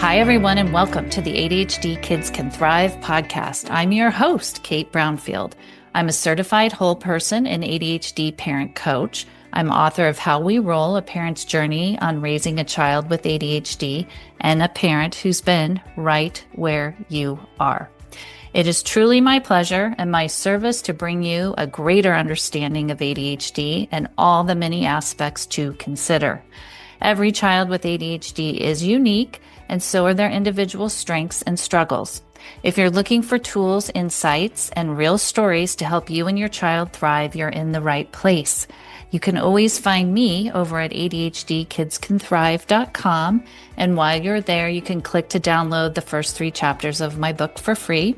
Hi, everyone, and welcome to the ADHD Kids Can Thrive podcast. I'm your host, Kate Brownfield. I'm a certified whole person and ADHD parent coach. I'm author of How We Roll, a parent's journey on raising a child with ADHD, and a parent who's been right where you are. It is truly my pleasure and my service to bring you a greater understanding of ADHD and all the many aspects to consider. Every child with ADHD is unique, and so are their individual strengths and struggles. If you're looking for tools, insights, and real stories to help you and your child thrive, you're in the right place. You can always find me over at ADHDkidscanthrive.com, and while you're there, you can click to download the first 3 chapters of my book for free.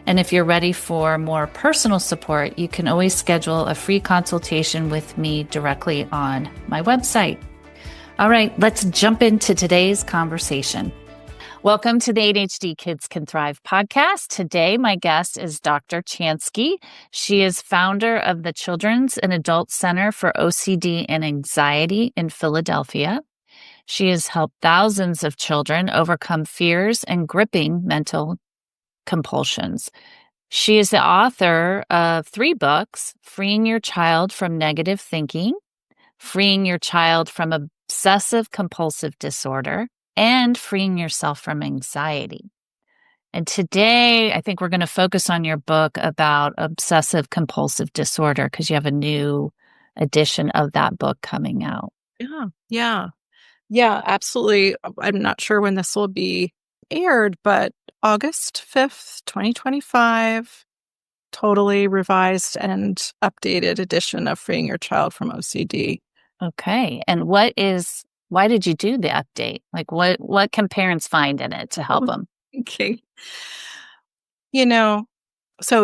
And if you're ready for more personal support, you can always schedule a free consultation with me directly on my website. All right, let's jump into today's conversation. Welcome to the ADHD Kids Can Thrive podcast. Today, my guest is Dr. Chansky. She is founder of the Children's and Adult Center for OCD and Anxiety in Philadelphia. She has helped thousands of children overcome fears and gripping mental compulsions. She is the author of 3 books: Freeing Your Child from Negative Thinking, Freeing Your Child from Obsessive-Compulsive Disorder, and Freeing Yourself from Anxiety. And today, I think we're going to focus on your book about Obsessive-Compulsive Disorder because you have a new edition of that book coming out. Yeah, absolutely. I'm not sure when this will be aired, but August 5th, 2025, totally revised and updated edition of Freeing Your Child from OCD. Okay. And why did you do the update? Like what can parents find in it to help them? Okay. So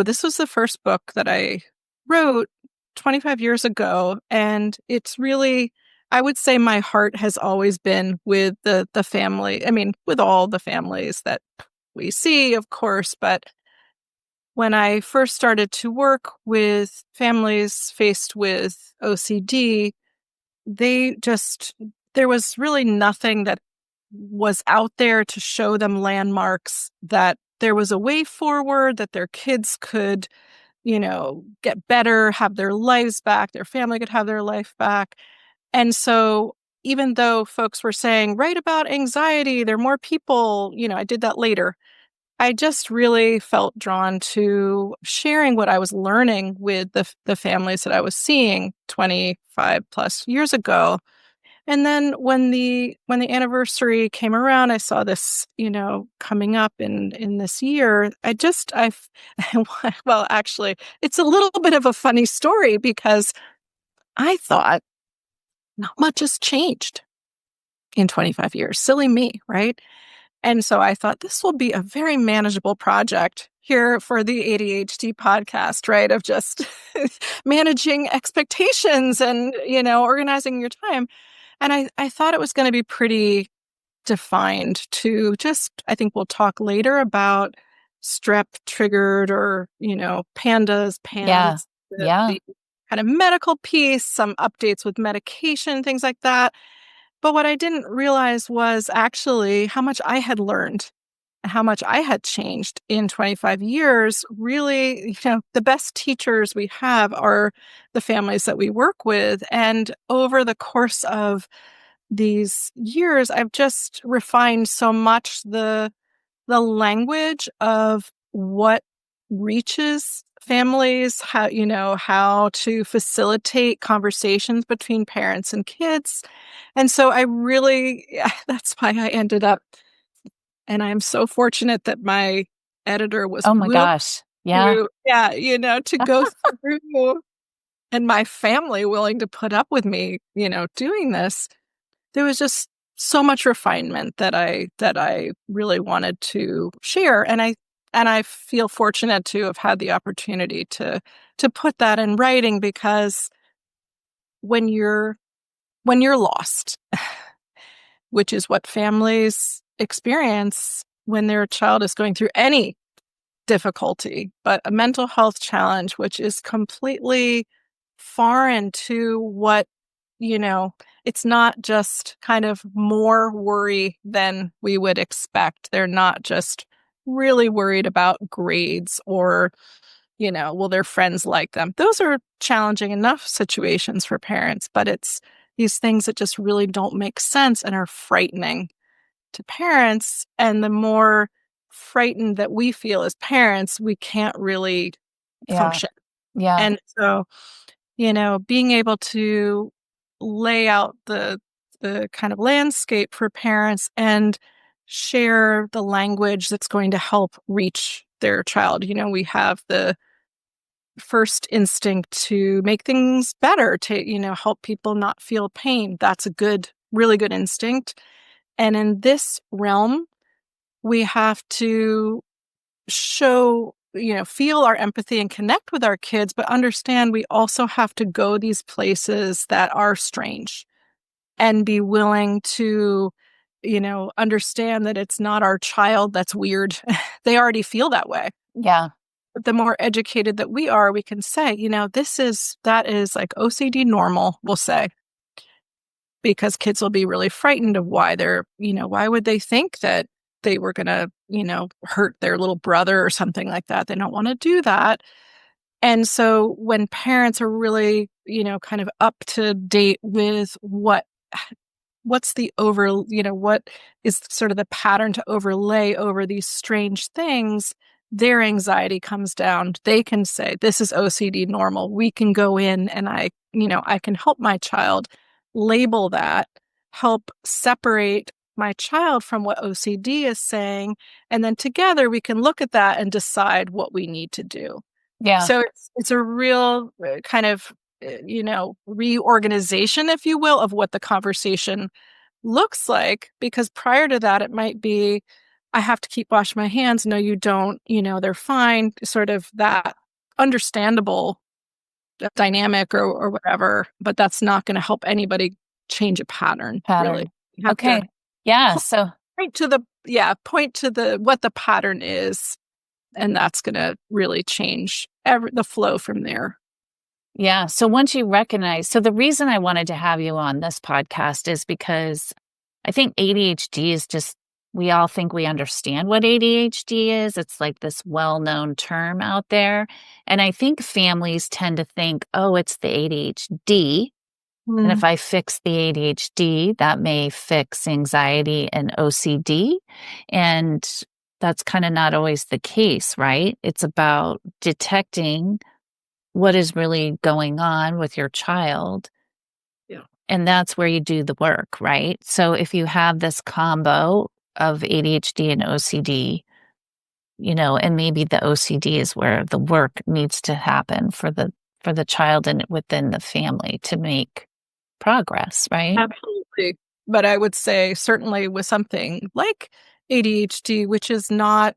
this was the first book that I wrote 25 years ago, and it's really, I would say my heart has always been with the family. I mean, with all the families that we see, of course, but when I first started to work with families faced with OCD, there was really nothing that was out there to show them landmarks that there was a way forward, that their kids could, get better, have their lives back, their family could have their life back. And so even though folks were saying, write about anxiety, there are more people, I did that later. I just really felt drawn to sharing what I was learning with the families that I was seeing 25 plus years ago. And then when the anniversary came around, I saw this, coming up in this year. Well, actually, it's a little bit of a funny story because I thought not much has changed in 25 years. Silly me, right? And so I thought this will be a very manageable project here for the ADHD podcast, right? Of just managing expectations and, organizing your time. And I thought it was going to be pretty defined to just, I think we'll talk later about strep triggered or, PANDAS, PANS, the kind of medical piece, some updates with medication, things like that. But what I didn't realize was actually how much I had learned and how much I had changed in 25 years. Really, the best teachers we have are the families that we work with. And over the course of these years, I've just refined so much the language of what reaches families, how to facilitate conversations between parents and kids. And so that's why I ended up, and I'm so fortunate that my editor was Oh my gosh. Yeah. To go through, and my family willing to put up with me, doing this. There was just so much refinement that I really wanted to share. And I feel fortunate to have had the opportunity to put that in writing, because when you're lost, which is what families experience when their child is going through any difficulty, but a mental health challenge, which is completely foreign to what, it's not just kind of more worry than we would expect. They're not just really worried about grades or, will their friends like them? Those are challenging enough situations for parents, but it's these things that just really don't make sense and are frightening to parents. And the more frightened that we feel as parents, we can't really Yeah. function. Yeah. And so, being able to lay out the kind of landscape for parents and share the language that's going to help reach their child. We have the first instinct to make things better, to, help people not feel pain. That's a really good instinct. And in this realm, we have to show, feel our empathy and connect with our kids, but understand we also have to go these places that are strange and be willing to, understand that it's not our child that's weird. They already feel that way. Yeah. But the more educated that we are, we can say, that is like OCD normal, we'll say, because kids will be really frightened of why why would they think that they were going to, hurt their little brother or something like that. They don't want to do that. And so when parents are really, kind of up to date with what's the what is sort of the pattern to overlay over these strange things, their anxiety comes down. They can say, this is OCD normal. We can go in and I can help my child label that, help separate my child from what OCD is saying. And then together we can look at that and decide what we need to do. Yeah. So it's a real kind of, reorganization, if you will, of what the conversation looks like, because prior to that, it might be, I have to keep washing my hands. No, you don't, they're fine. Sort of that understandable dynamic or whatever, but that's not going to help anybody change a pattern, really. You have to Okay. Yeah. So point to what the pattern is, and that's going to really change the flow from there. yeah. So once you recognize, so the reason I wanted to have you on this podcast is because I think ADHD is just, we all think we understand what ADHD is. It's like this well-known term out there. And I think families tend to think, oh, it's the ADHD. And if I fix the ADHD, that may fix anxiety and OCD. And that's kind of not always the case, right? It's about detecting what is really going on with your child. Yeah. And that's where you do the work, right? So if you have this combo of ADHD and OCD, and maybe the OCD is where the work needs to happen for the child and within the family to make progress, right? Absolutely. But I would say certainly with something like ADHD, which is not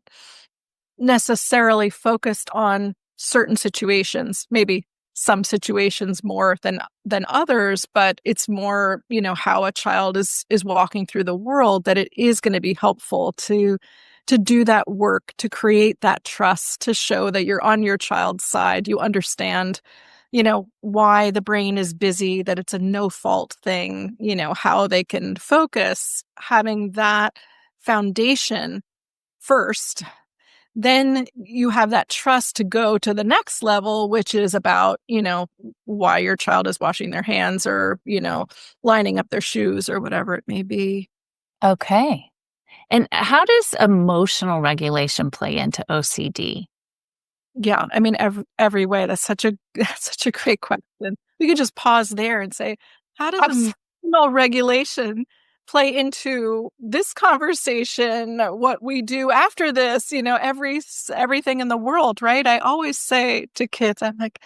necessarily focused on certain situations, maybe some situations more than others, but it's more, how a child is walking through the world, that it is going to be helpful to do that work, to create that trust, to show that you're on your child's side. You understand, why the brain is busy, that it's a no fault thing, how they can focus, having that foundation first. Then you have that trust to go to the next level, which is about, why your child is washing their hands or, lining up their shoes or whatever it may be. Okay. And how does emotional regulation play into OCD? Yeah, I mean, every way. That's such a that's such a great question. We could just pause there and say, how does emotional regulation play into this conversation? What we do after this? Everything in the world, right? I always say to kids, I'm like,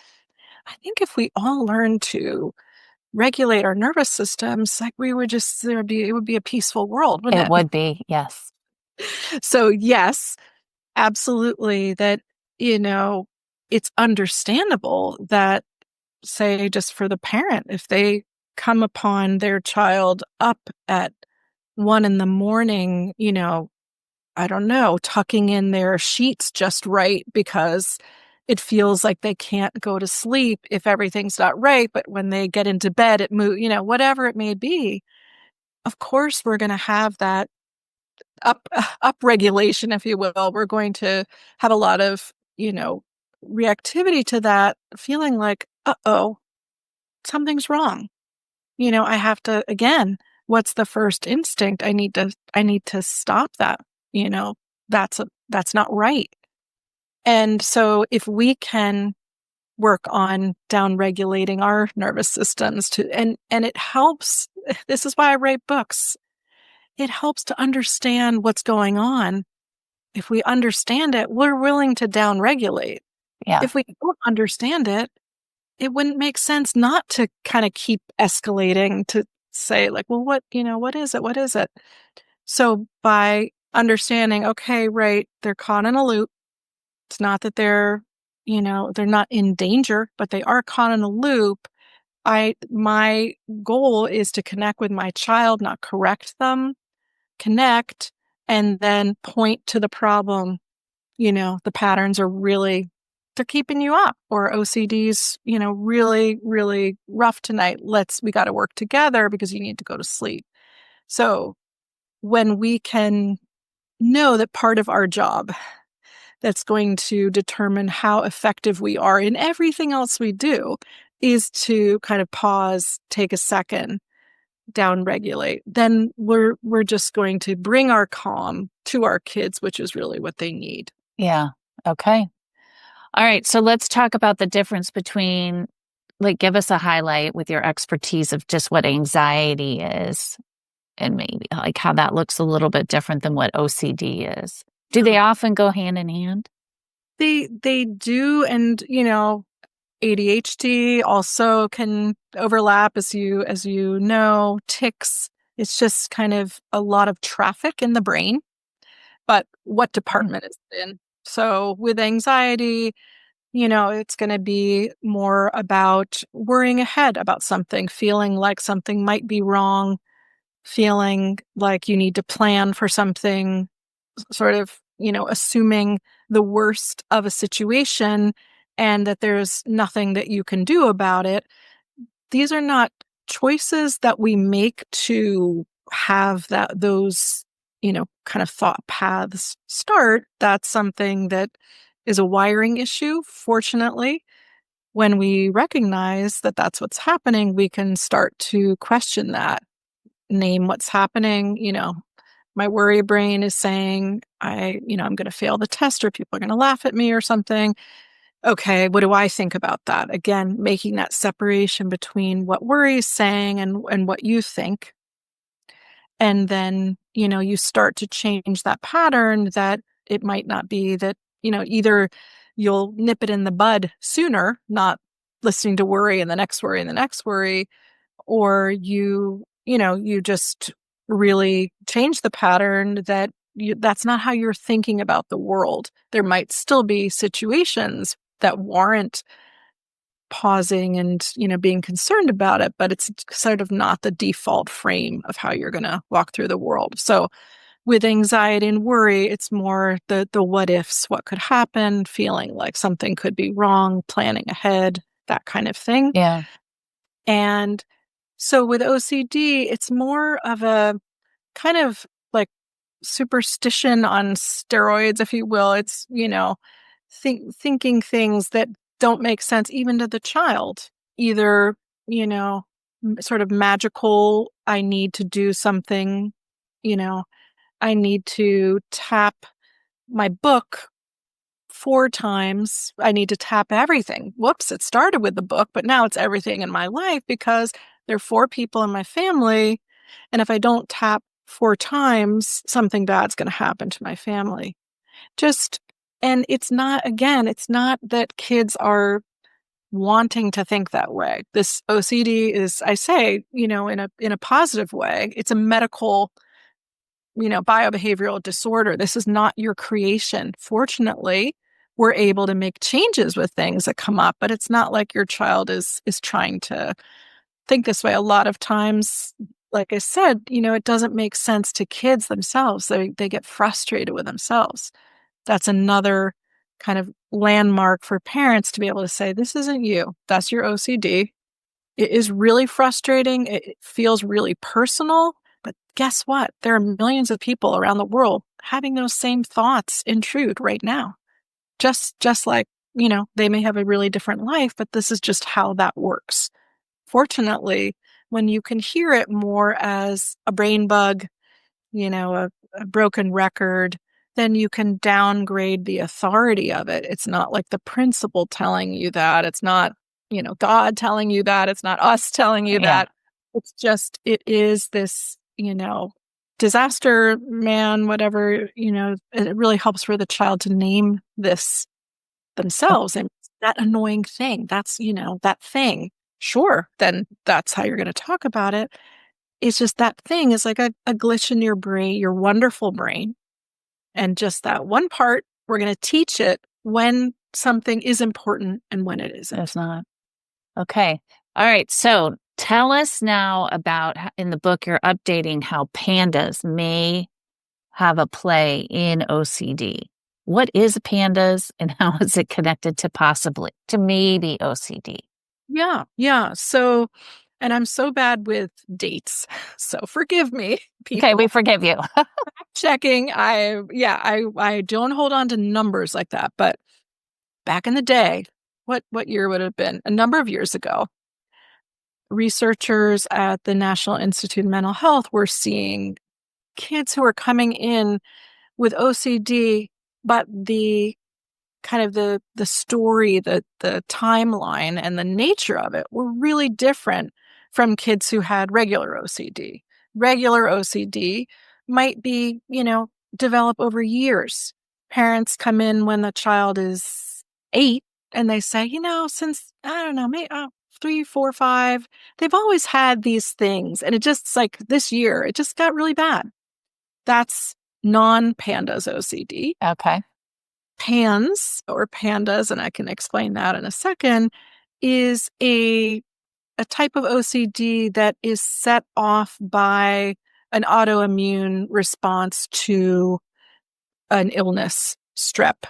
I think if we all learn to regulate our nervous systems, like it would be a peaceful world, wouldn't It it? would be, yes. So yes, absolutely. That, it's understandable that, say, just for the parent, if they come upon their child up at 1 a.m, I don't know, tucking in their sheets just right because it feels like they can't go to sleep if everything's not right, but when they get into bed, it moves, whatever it may be. Of course, we're going to have that up regulation, if you will. We're going to have a lot of, reactivity to that, feeling like, uh-oh, something's wrong. I have to, again, what's the first instinct? I need to stop that. You know, that's not right. And so if we can work on down regulating our nervous systems and it helps. This is why I write books. It helps to understand what's going on. If we understand it, we're willing to down regulate. Yeah. If we don't understand it, it wouldn't make sense not to kind of keep escalating to say like, well, what is it? What is it? So by understanding, okay, right, they're caught in a loop. It's not that they're not in danger, but they are caught in a loop. My goal is to connect with my child, not correct them, connect, and then point to the problem. The patterns are really, they're keeping you up, or OCD's, really, really rough tonight. We got to work together because you need to go to sleep. So when we can know that part of our job that's going to determine how effective we are in everything else we do is to kind of pause, take a second, down regulate, then we're just going to bring our calm to our kids, which is really what they need. Yeah. Okay. All right. So let's talk about the difference between, like, give us a highlight with your expertise of just what anxiety is and maybe like how that looks a little bit different than what OCD is. Do they often go hand in hand? They do. And, ADHD also can overlap, as you know, tics. It's just kind of a lot of traffic in the brain, but what department is it in? So with anxiety, it's going to be more about worrying ahead about something, feeling like something might be wrong, feeling like you need to plan for something, sort of, assuming the worst of a situation and that there's nothing that you can do about it. These are not choices that we make to have those, kind of thought paths start. That's something that is a wiring issue. Fortunately, when we recognize that that's what's happening, we can start to question that, name what's happening. My worry brain is saying, I'm going to fail the test, or people are going to laugh at me or something. Okay, what do I think about that? Again, making that separation between what worry is saying and what you think. And then, you start to change that pattern, that it might not be that, either you'll nip it in the bud sooner, not listening to worry and the next worry and the next worry, or you just really change the pattern that that's not how you're thinking about the world. There might still be situations that warrant pausing and, being concerned about it, but it's sort of not the default frame of how you're going to walk through the world. So with anxiety and worry, it's more the what ifs, what could happen, feeling like something could be wrong, planning ahead, that kind of thing. Yeah. And so with OCD, it's more of a kind of like superstition on steroids, if you will. It's, thinking things that don't make sense even to the child. Either, sort of magical, I need to do something, I need to tap my book 4 times. I need to tap everything. Whoops, it started with the book, but now it's everything in my life because there are 4 people in my family. And if I don't tap 4 times, something bad's going to happen to my family. And it's not that kids are wanting to think that way. This OCD is, I say, in a positive way. It's a medical, biobehavioral disorder. This is not your creation. Fortunately, we're able to make changes with things that come up, but it's not like your child is trying to think this way. A lot of times, like I said, it doesn't make sense to kids themselves. They get frustrated with themselves. That's another kind of landmark for parents to be able to say, this isn't you, that's your OCD. It is really frustrating. It feels really personal. But guess what? There are millions of people around the world having those same thoughts intrude right now. Just like, they may have a really different life, but this is just how that works. Fortunately, when you can hear it more as a brain bug, a broken record, then you can downgrade the authority of it. It's not like the principal telling you that. It's not, God telling you that. It's not us telling you Yeah. that. It's just, it is this, disaster man, whatever, it really helps for the child to name this themselves. And that annoying thing, that's, that thing. Sure, then that's how you're going to talk about it. It's just that thing is like a glitch in your brain, your wonderful brain. And just that one part, we're going to teach it when something is important and when it isn't. It's not. Okay. All right. So tell us now about in the book, you're updating how PANDAS may have a play in OCD. What is PANDAS and how is it connected to maybe OCD? Yeah. So, and I'm so bad with dates. So forgive me, people. Okay, we forgive you. Checking. I don't hold on to numbers like that. But back in the day, what year would it have been? A number of years ago, researchers at the National Institute of Mental Health were seeing kids who were coming in with OCD, but the kind of the story, the timeline and the nature of it were really different from kids who had regular OCD. Regular OCD might be, develop over years. Parents come in when the child is 8 and they say, since, I don't know, maybe 3, 4, 5, they've always had these things. And it's like this year, it just got really bad. That's non-PANDAS OCD. Okay. PANS or PANDAS, and I can explain that in a second, is a type of OCD that is set off by an autoimmune response to an illness, strep,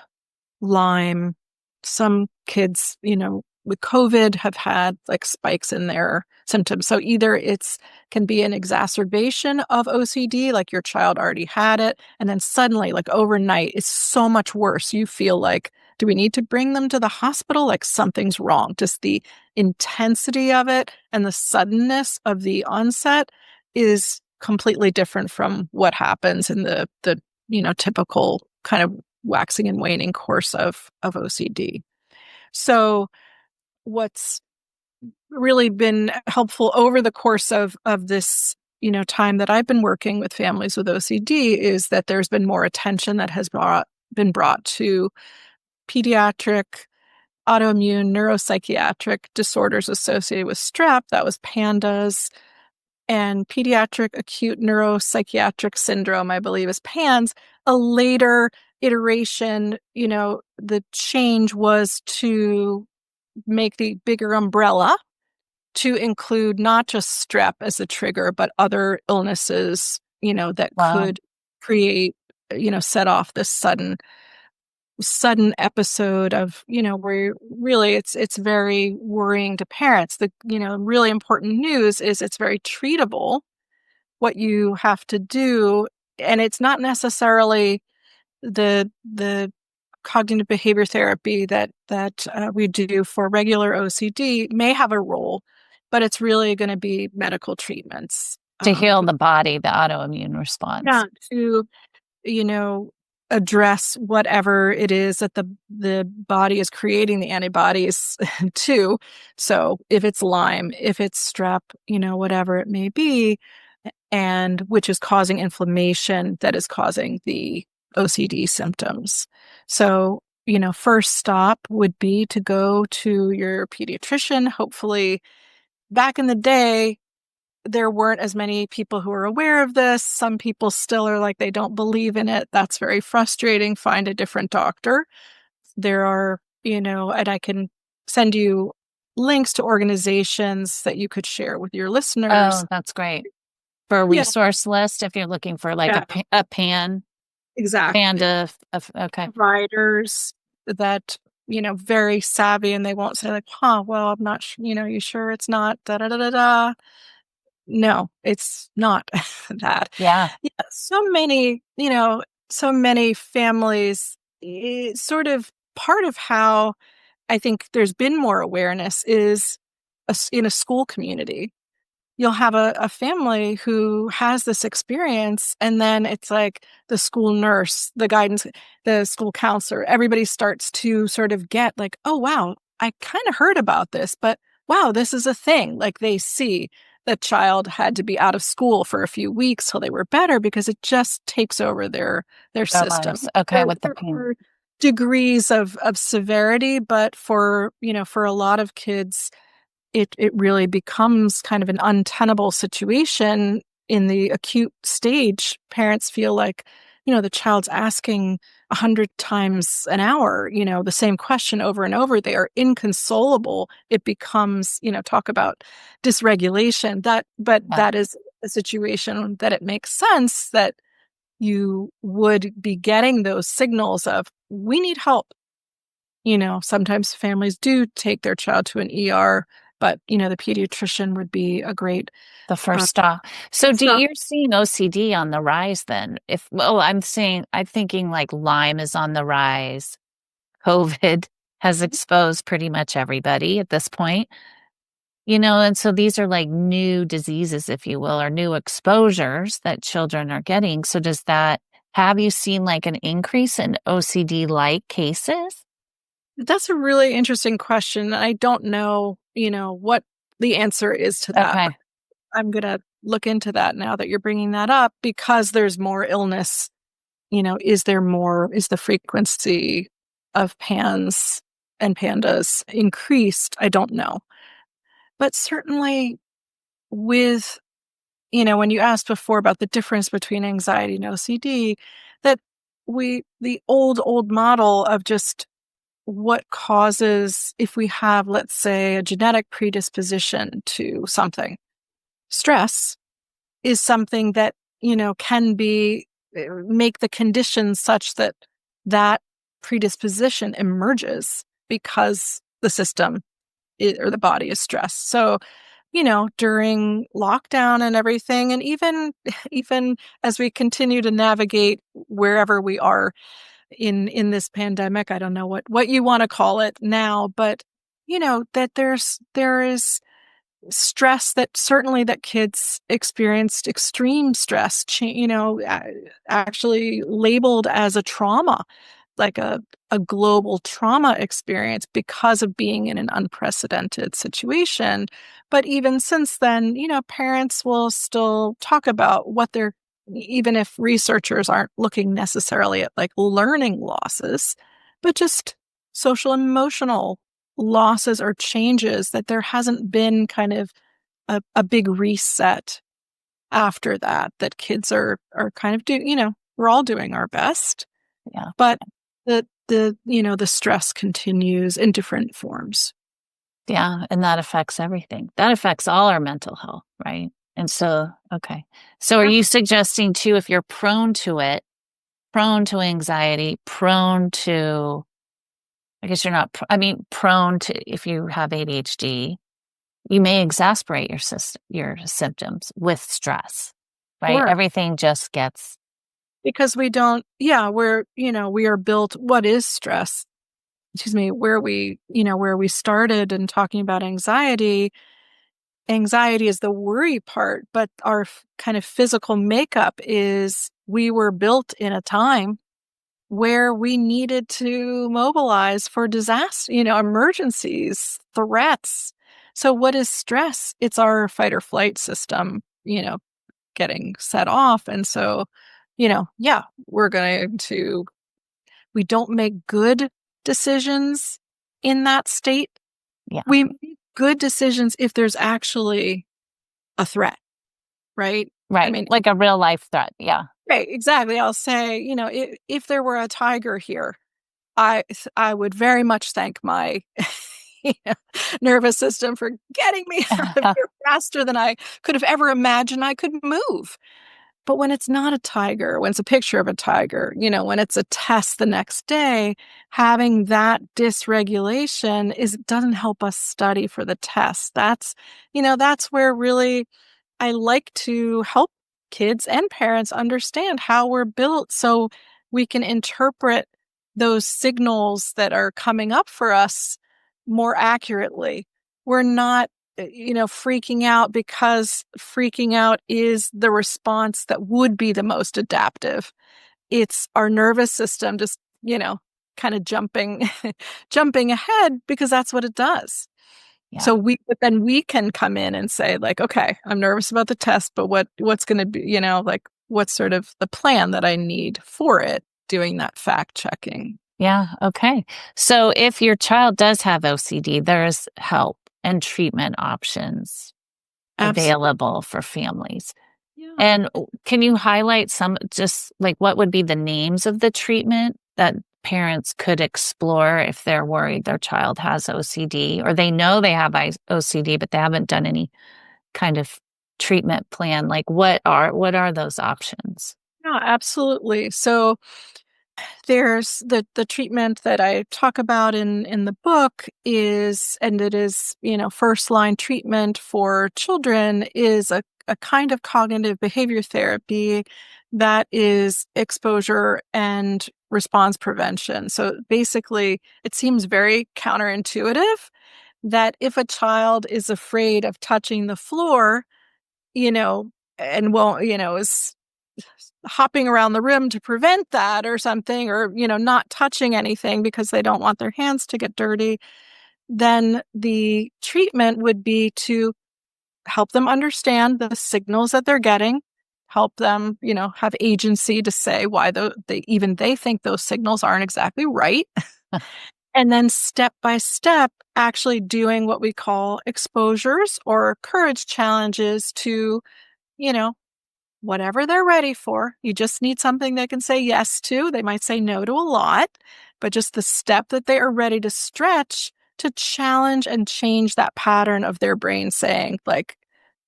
Lyme. Some kids, with COVID have had like spikes in their symptoms. So either it's can be an exacerbation of OCD, like your child already had it, and then suddenly, like overnight, it's so much worse. You feel like, do we need to bring them to the hospital? Like something's wrong. Just the intensity of it and the suddenness of the onset is completely different from what happens in the typical kind of waxing and waning course of OCD. So what's really been helpful over the course of this, time that I've been working with families with OCD is that there's been more attention that has been brought to pediatric autoimmune neuropsychiatric disorders associated with strep. That was PANDAS. And pediatric acute neuropsychiatric syndrome, I believe, is PANS. A later iteration, the change was to make the bigger umbrella to include not just strep as a trigger, but other illnesses, that Wow. could create, set off this sudden episode of, where really it's very worrying to parents. The, really important news is it's very treatable, what you have to do. And it's not necessarily the cognitive behavior therapy that we do for regular OCD may have a role, but it's really going to be medical treatments. To heal the body, the autoimmune response. Yeah, to, address whatever it is that the body is creating the antibodies to. So if it's Lyme, if it's strep, whatever it may be, and which is causing inflammation that is causing the OCD symptoms. So, first stop would be to go to your pediatrician. Hopefully, back in the day, there weren't as many people who are aware of this. Some people still are like, they don't believe in it. That's very frustrating. Find a different doctor. There are, and I can send you links to organizations that you could share with your listeners. Oh, that's great. For a Yeah, resource list, if you're looking for like yeah, a PAN, exactly. PANDA, okay. Providers. that, very savvy, and they won't say like, well, I'm not, you sure it's not da da da da da. No, it's not that. Yeah. Yeah, so many families, sort of part of how I think there's been more awareness is in a school community. You'll have a family who has this experience, and then it's like the school nurse, the guidance, the school counselor, everybody starts to sort of get like, oh, wow, I kind of heard about this, but wow, this is a thing. Like they see the child had to be out of school for a few weeks till they were better because it just takes over their Their system. lives. Okay, with the There pain. are degrees of severity, but for a lot of kids, it really becomes kind of an untenable situation in the acute stage. Parents feel like, the child's asking 100 times an hour, the same question over and over. They are inconsolable. It becomes, talk about dysregulation. But Yeah. that is a situation that it makes sense that you would be getting those signals of, we need help. Sometimes families do take their child to an ER, but the pediatrician would be a great The first uh, stop. So stop. you're seeing OCD on the rise then? I'm thinking like Lyme is on the rise. COVID has exposed pretty much everybody at this point. And so these are like new diseases, if you will, or new exposures that children are getting. So have you seen like an increase in OCD-like cases? That's a really interesting question. I don't know, what the answer is to that, but Okay. I'm going to look into that now that you're bringing that up, because there's more illness. Is the frequency of PANS and PANDAS increased? I don't know. But certainly with, when you asked before about the difference between anxiety and OCD, that the old model of just what causes, if we have, let's say, a genetic predisposition to something, stress is something that, can be, make the conditions such that that predisposition emerges because the system or the body is stressed. So, during lockdown and everything, and even as we continue to navigate wherever we are in this pandemic, I don't know what you want to call it now, but that there is stress, that certainly that kids experienced extreme stress, actually labeled as a trauma, like a global trauma experience because of being in an unprecedented situation. But even since then, parents will still talk about what they're, even if researchers aren't looking necessarily at like learning losses, but just social emotional losses or changes, that there hasn't been kind of a big reset after that kids are kind of we're all doing our best, Yeah. but the stress continues in different forms. Yeah. And that affects everything. That affects all our mental health, right? And so, okay. So are Yeah. you suggesting too, if you're prone to it, prone to anxiety, prone to, I guess you're not, prone to, if you have ADHD, you may exacerbate your symptoms with stress, right? Sure. Everything just gets, Because we don't, yeah, we are built, what is stress? Excuse me, where we started and talking about anxiety. Anxiety is the worry part, but our kind of physical makeup is, we were built in a time where we needed to mobilize for disaster, emergencies, threats. So what is stress? It's our fight or flight system, getting set off. And so, yeah, we don't make good decisions in that state. yeah, We make good decisions if there's actually a threat, right? I right. mean, Like a real life threat. Yeah. right, exactly. I'll say, if there were a tiger here, I would very much thank my you know, nervous system for getting me out of here faster than I could have ever imagined I could move. But when it's not a tiger, when it's a picture of a tiger, when it's a test the next day, having that dysregulation doesn't help us study for the test. That's where really I like to help kids and parents understand how we're built so we can interpret those signals that are coming up for us more accurately. We're not, freaking out because freaking out is the response that would be the most adaptive. It's our nervous system just, kind of jumping, jumping ahead because that's what it does. Yeah. But then we can come in and say like, okay, I'm nervous about the test, but what's going to be, like what's sort of the plan that I need for it, doing that fact checking. Yeah. Okay. So if your child does have OCD, there is help and treatment options Absolutely. available for families. Yeah. And can you highlight some, just like what would be the names of the treatment that parents could explore if they're worried their child has OCD, or they know they have OCD, but they haven't done any kind of treatment plan? Like what are those options? Yeah, absolutely. So there's the treatment that I talk about in the book and it is, first line treatment for children is a kind of cognitive behavior therapy that is exposure and response prevention. So basically, it seems very counterintuitive that if a child is afraid of touching the floor, you know, and won't, is hopping around the room to prevent that or something, or, not touching anything because they don't want their hands to get dirty, then the treatment would be to help them understand the signals that they're getting, help them, have agency to say why they think those signals aren't exactly right. And then step by step, actually doing what we call exposures or courage challenges to, you know, whatever they're ready for. You just need something they can say yes to. They might say no to a lot, but just the step that they are ready to stretch to challenge and change that pattern of their brain saying, like,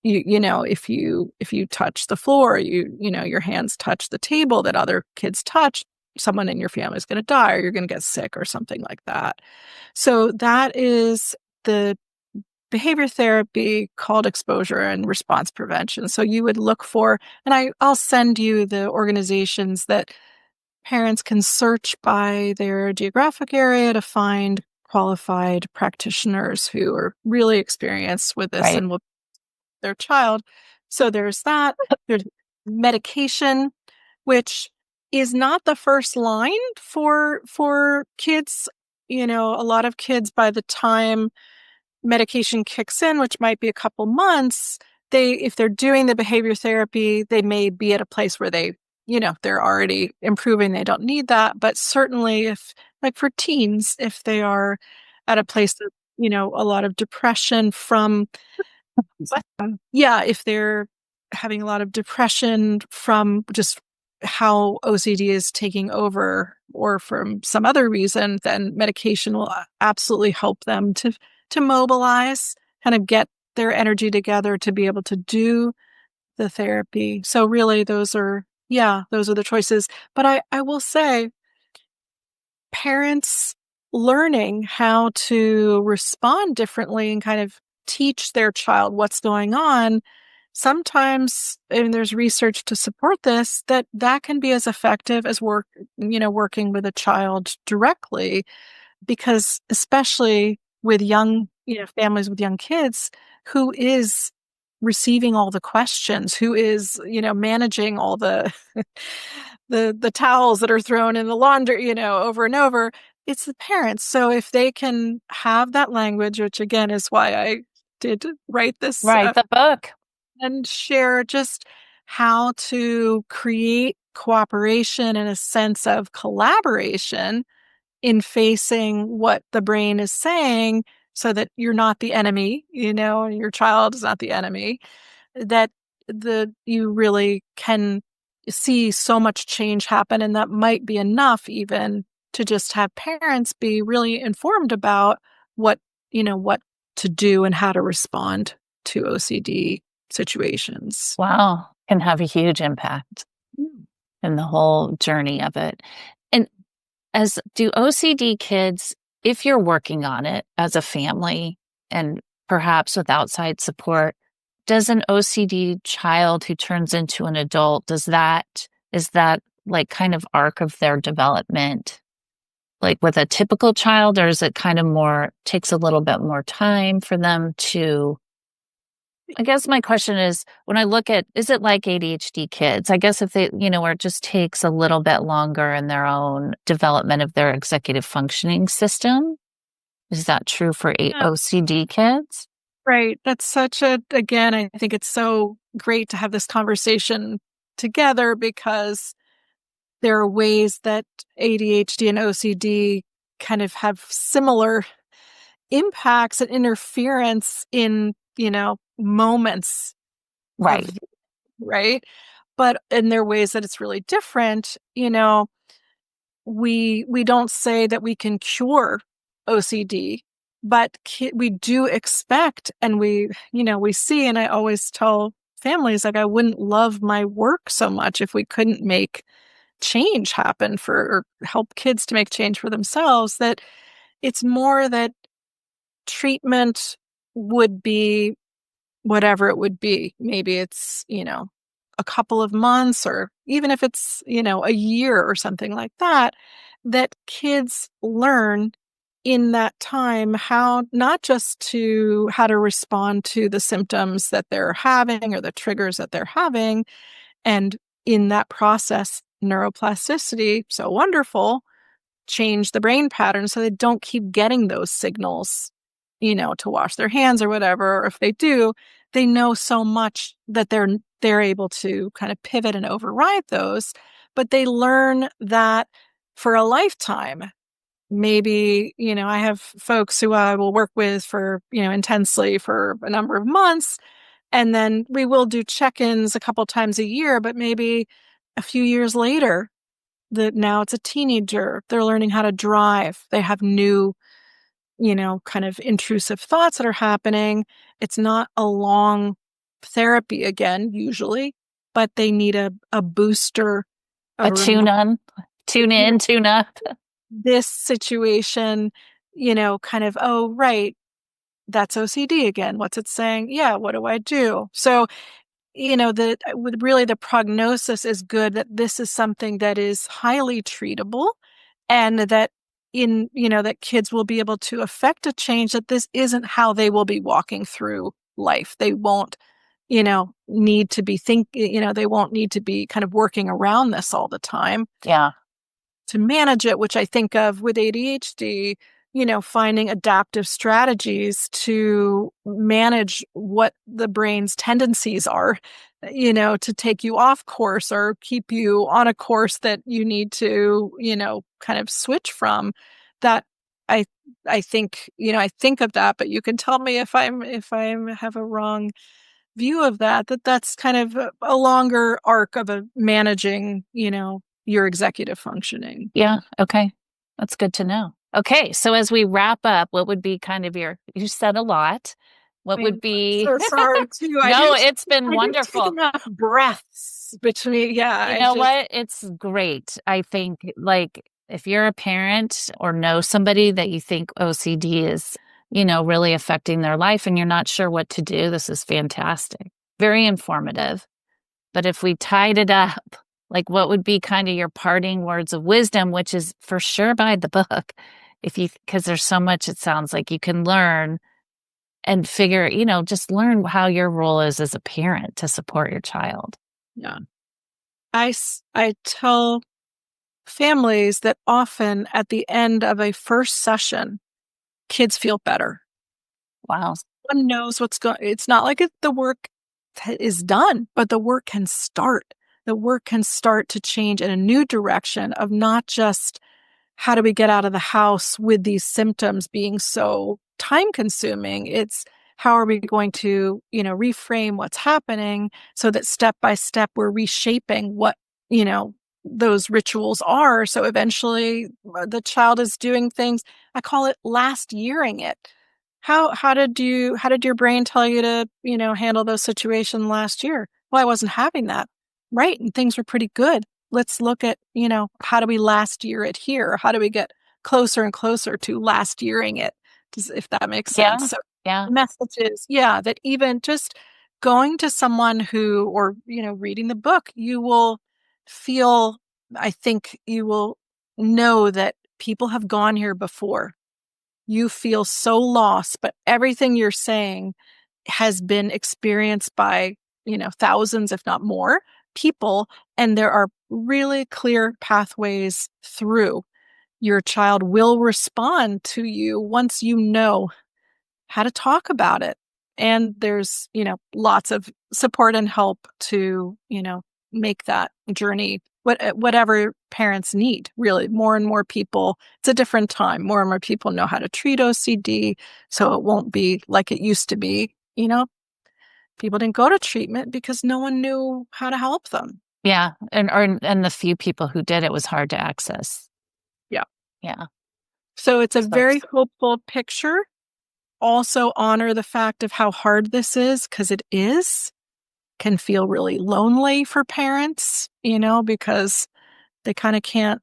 if you touch the floor, your hands touch the table that other kids touch, someone in your family is going to die or you're going to get sick or something like that. So that is the behavior therapy called exposure and response prevention. So you would look for, and I'll send you the organizations that parents can search by their geographic area to find qualified practitioners who are really experienced with this Right. and will their child. So there's that. There's medication, which is not the first line for kids. A lot of kids by the time medication kicks in, which might be a couple months, if they're doing the behavior therapy, they may be at a place where they're already improving. They don't need that. But certainly if, like for teens, if they are at a place that, a lot of depression from, if they're having a lot of depression from just how OCD is taking over or from some other reason, then medication will absolutely help them to mobilize, kind of get their energy together to be able to do the therapy. So really those are the choices. But I will say parents learning how to respond differently and kind of teach their child what's going on. Sometimes, and there's research to support this, that can be as effective as working with a child directly, because especially with young, families with young kids, who is receiving all the questions, who is, managing all the the towels that are thrown in the laundry, over and over, it's the parents. So if they can have that language, which again is why I did write this Right. The book. and share just how to create cooperation and a sense of collaboration in facing what the brain is saying so that you're not the enemy, your child is not the enemy, that you really can see so much change happen. And that might be enough even to just have parents be really informed about what to do and how to respond to OCD situations. Wow. can have a huge impact Mm. in the whole journey of it. And as do OCD kids, if you're working on it as a family and perhaps with outside support, does an OCD child who turns into an adult, is that like kind of arc of their development like with a typical child, or is it kind of more takes a little bit more time for them to I guess my question is when I look at is it like ADHD kids? I guess if they, where it just takes a little bit longer in their own development of their executive functioning system. Is that true for Yeah, OCD kids? right. That's again, I think it's so great to have this conversation together because there are ways that ADHD and OCD kind of have similar impacts and interference in, moments Right. of, right? But in their ways that it's really different, we don't say that we can cure OCD, but we do expect, and we see, and I always tell families, like, I wouldn't love my work so much if we couldn't make change happen or help kids to make change for themselves, that it's more that treatment would be whatever it would be. Maybe it's, a couple of months, or even if it's, a year or something like that, that kids learn in that time how not just how to respond to the symptoms that they're having or the triggers that they're having. And in that process, neuroplasticity, so wonderful, change the brain pattern so they don't keep getting those signals, to wash their hands or whatever. Or if they do, they know so much that they're able to kind of pivot and override those. But they learn that for a lifetime. Maybe, I have folks who I will work with for, intensely for a number of months. And then we will do check-ins a couple times a year, but maybe a few years later, that now it's a teenager, they're learning how to drive. They have new, kind of intrusive thoughts that are happening. It's not a long therapy again, usually, but they need a booster, A a tune reminder. on, tune in, tune up. This situation, kind of, oh, right, that's OCD again. What's it saying? Yeah, what do I do? So, with really the prognosis is good, that this is something that is highly treatable, and that that kids will be able to affect a change, that this isn't how they will be walking through life. They won't, need to be they won't need to be kind of working around this all the time Yeah. to manage it, which I think of with ADHD, finding adaptive strategies to manage what the brain's tendencies are, to take you off course or keep you on a course that you need to, kind of switch from. That I I think, I think of that, but you can tell me if I have a wrong view of that's kind of a longer arc of a managing, your executive functioning. Yeah. Okay. That's good to know. Okay. So as we wrap up, what would be kind of you said a lot. What would I'm be, so sorry too. no, it's been I didn't take wonderful. enough breaths between. Yeah, You know what? It's great. I think, like, if you're a parent or know somebody that you think OCD is, really affecting their life and you're not sure what to do, this is fantastic. Very informative. But if we tied it up, like, what would be kind of your parting words of wisdom, which is for sure by the book, because there's so much it sounds like you can learn and figure, just learn how your role is as a parent to support your child. yeah. I tell families that often at the end of a first session, kids feel better. Wow. One knows what's going. It's not like the work is done, but the work can start. The work can start to change in a new direction of not just how do we get out of the house with these symptoms being so time consuming. It's how are we going to, reframe what's happening so that step by step we're reshaping what, those rituals are. So eventually the child is doing things. I call it last yearing it. How did your brain tell you to, handle those situations last year? well, I wasn't having that. Right. And things were pretty good. Let's look at, how do we last year it here? How do we get closer and closer to last yearing it? If that makes sense. Yeah. So Yeah. the message is, that even just going to someone or reading the book, you will feel, I think you will know that people have gone here before. You feel so lost, but everything you're saying has been experienced by, thousands, if not more people. And there are really clear pathways through. Your child will respond to you once you know how to talk about it. And there's, lots of support and help to, make that journey, whatever parents need, really. More and more people, it's a different time. More and more people know how to treat OCD. So it won't be like it used to be, people didn't go to treatment because no one knew how to help them. Yeah. And the few people who did, it was hard to access. Yeah. Yeah. So it's a So very hopeful picture. Also honor the fact of how hard this is, because it can feel really lonely for parents, because they kind of can't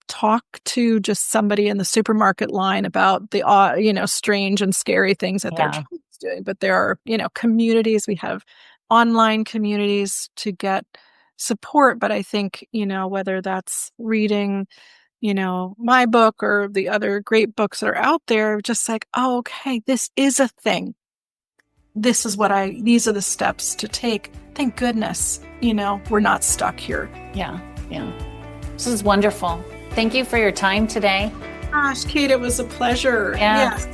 talk to just somebody in the supermarket line about the, strange and scary things that their yeah. child's doing. But there are, communities. We have online communities to get support. But I think, whether that's reading, my book or the other great books that are out there, just like, oh, okay, this is a thing. These are the steps to take. Thank goodness, we're not stuck here. Yeah. Yeah. This is wonderful. Thank you for your time today. Gosh, Kate, it was a pleasure. Yeah. Yes.